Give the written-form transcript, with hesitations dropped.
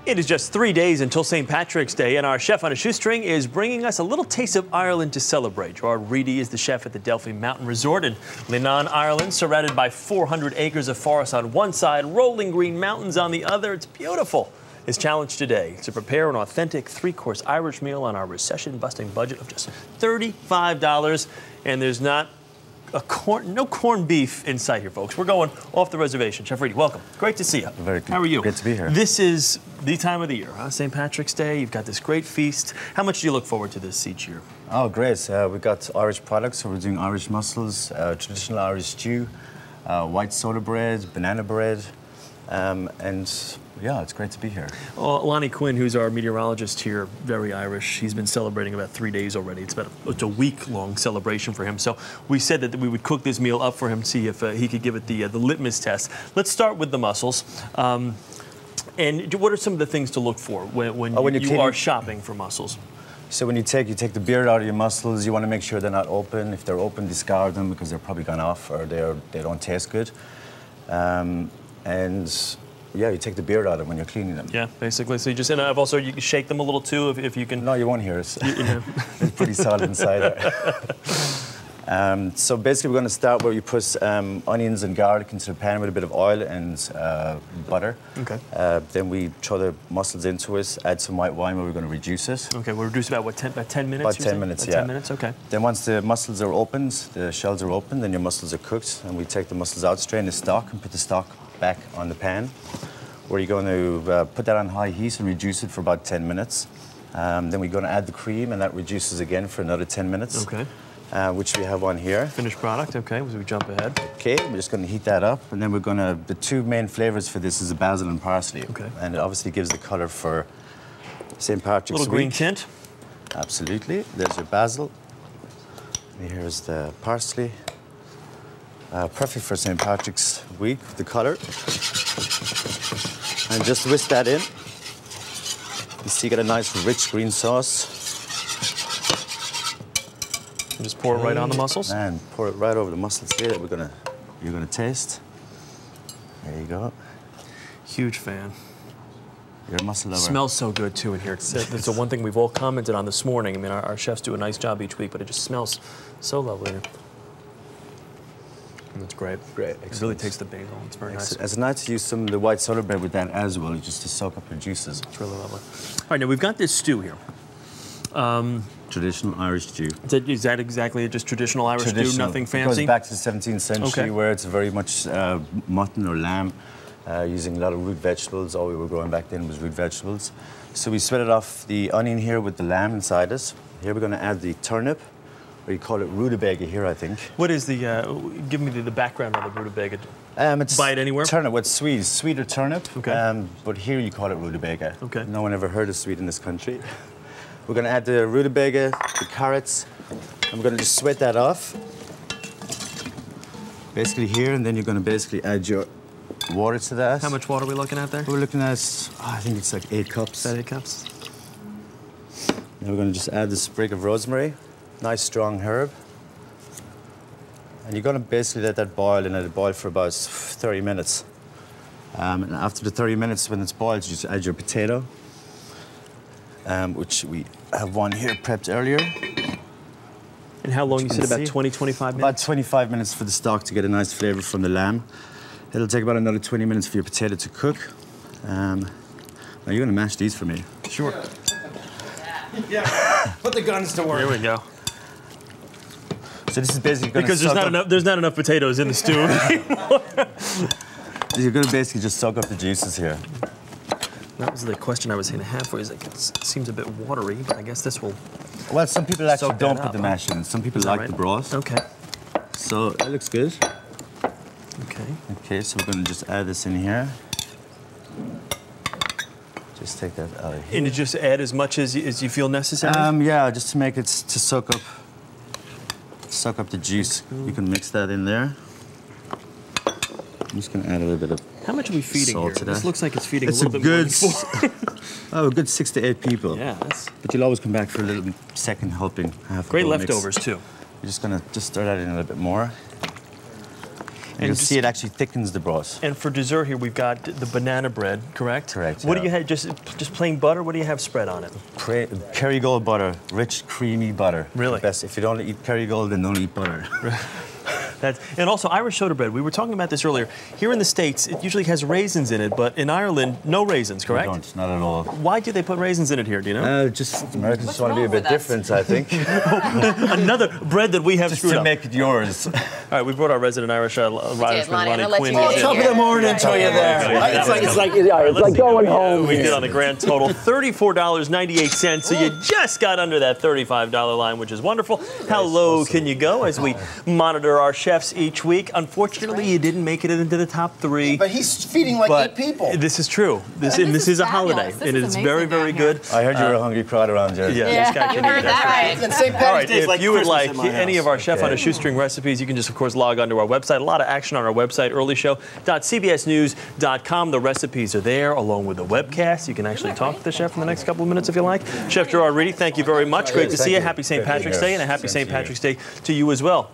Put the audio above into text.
It is just 3 days until St. Patrick's Day, and our chef on a shoestring is bringing us a little taste of Ireland to celebrate. Gerard Reidy is the chef at the Delphi Mountain Resort in Leenane, Ireland, surrounded by 400 acres of forest on one side, rolling green mountains on the other. It's beautiful. His challenge today is to prepare an authentic three-course Irish meal on our recession-busting budget of just $35, and there's not no corned beef in sight here, folks. We're going off the reservation. Chef Reidy, welcome. Great to see you. Very good. How are you? Good to be here. This is the time of the year, huh? St. Patrick's Day. You've got this great feast. How much do you look forward to this each year? Oh, great. We've got Irish products. So we're doing Irish mussels, traditional Irish stew, white soda bread, banana bread, and yeah, it's great to be here. Well, Lonnie Quinn, who's our meteorologist here, very Irish. He's been celebrating about 3 days already. It's a week-long celebration for him. So we said that we would cook this meal up for him, see if he could give it the litmus test. Let's start with the mussels. And what are some of the things to look for when you are shopping for mussels? So when you take the beard out of your mussels, you want to make sure they're not open. If they're open, discard them because they're probably gone off or they don't taste good. And yeah, you take the beard out of them when you're cleaning them. Yeah, basically. So you just, and I've also, you can shake them a little too if you can. No, you won't hear it. It's pretty solid inside there. So basically we're going to start where you put onions and garlic into the pan with a bit of oil and butter. Okay. Then we throw the mussels into it, add some white wine where we're going to reduce it. Okay, we'll reduce about, what, about 10 minutes? About 10 minutes, yeah. 10 minutes, okay. Then once the mussels are opened, the shells are open, then your mussels are cooked, and we take the mussels out, strain the stock, and put the stock back on the pan, where you're going to put that on high heat and reduce it for about 10 minutes. Then we're going to add the cream, and that reduces again for another 10 minutes. Okay. Which we have on here. Finished product, okay, as we jump ahead. Okay, we're just going to heat that up, and then we're going to, the two main flavors for this is the basil and parsley. Okay. And it obviously gives the color for St. Patrick's Week. Little green tint. Absolutely. There's your basil. And here's the parsley. Perfect for St. Patrick's week, the color. And just whisk that in. You see, you get a nice rich green sauce. And just pour it right on the mussels? And pour it right over the mussels here that you're gonna taste. There you go. Huge fan. You're a mussel lover. Smells so good too in here. It's the one thing we've all commented on this morning. I mean, our chefs do a nice job each week, but it just smells so lovely. And it's great. Great. It really takes the basil. It's very nice. It's nice to use some of the white soda bread with that as well, just to soak up your juices. It's really lovely. All right, now we've got this stew here. Traditional Irish stew. Is that exactly just traditional Irish stew? Nothing fancy? It goes back to the 17th century, okay, where it's very much mutton or lamb, using a lot of root vegetables. All we were growing back then was root vegetables. So we sweated off the onion here with the lamb inside it. Here we're going to add the turnip, or you call it rutabaga here, I think. What is the, give me the background on the rutabaga. It's buy it anywhere? Turnip, what's sweeter turnip. Okay. But here you call it rutabaga. Okay. No one ever heard of sweet in this country. We're going to add the rutabaga, the carrots, and we're going to just sweat that off. Basically here, and then you're going to basically add your water to that. How much water are we looking at there? We're looking at, I think it's like 8 cups. About 8 cups. Now we're going to just add the sprig of rosemary, nice strong herb. And you're going to basically let that boil, and let it boil for about 30 minutes. And after the 30 minutes, when it's boiled, you just add your potato, which we have one here prepped earlier. And how long, you said, about 20, 25 minutes? About 25 minutes for the stock to get a nice flavor from the lamb. It'll take about another 20 minutes for your potato to cook. Now you're going to mash these for me. Sure. Yeah, put the guns to work. Here we go. So this is basically going because there's not enough potatoes in the stew. You're going to basically just soak up the juices here. That was the question I was going to have for you. It seems a bit watery, but I guess this will. Well, some people actually don't put the mash in. Some people like the broth. Okay. So that looks good. Okay. Okay, so we're going to just add this in here. Just take that out of here. And you just add as much as you feel necessary? Yeah, just to make it to soak up the juice. You can mix that in there. I'm just going to add a little bit of How much are we feeding salt here? to that. This looks like it's feeding a little bit more than 4. Oh, a good 6 to 8 people. Yeah, But you'll always come back for a little second helping. Great leftovers too. You're just going to stir that in a little bit more. You'll see it actually thickens the broth. And for dessert here, we've got the banana bread, correct? Correct. What do you have? Just plain butter? What do you have spread on it? Kerrygold butter, rich, creamy butter. Really? The best. If you don't eat Kerrygold, then don't eat butter. And also Irish soda bread. We were talking about this earlier. Here in the States, it usually has raisins in it, but in Ireland, no raisins, correct? We don't, not at all. Why do they put raisins in it here, do you know? Just Americans want to be a bit different, I think. Another bread that we have Just screwed to up. make it yours. All right, we brought our resident Irishman, Lonnie Quinn. Top of the morning to you there. It's like going home. We did on a grand total $34.98, so you just got under that $35 line, which is wonderful. How low can you go as we monitor our chefs each week? Unfortunately, you didn't make it into the top 3. But he's feeding like 8 people. This is true. This is a holiday, and it's very, very good. I heard you were a hungry crowd around here. Yeah, this guy you can eat heard that right. And St. All Patrick's right, Day is like if you would Christmas like at my any house. of our Chef on a Shoestring recipes, you can just, of course, log onto our website. A lot of action on our website, earlyshow.cbsnews.com. The recipes are there, along with the webcast. You can actually talk to the chef in the next couple of minutes if you like. Chef Gerard Reidy, thank you very much. Great to see you. Happy St. Patrick's Day, and a happy St. Patrick's Day to you as well.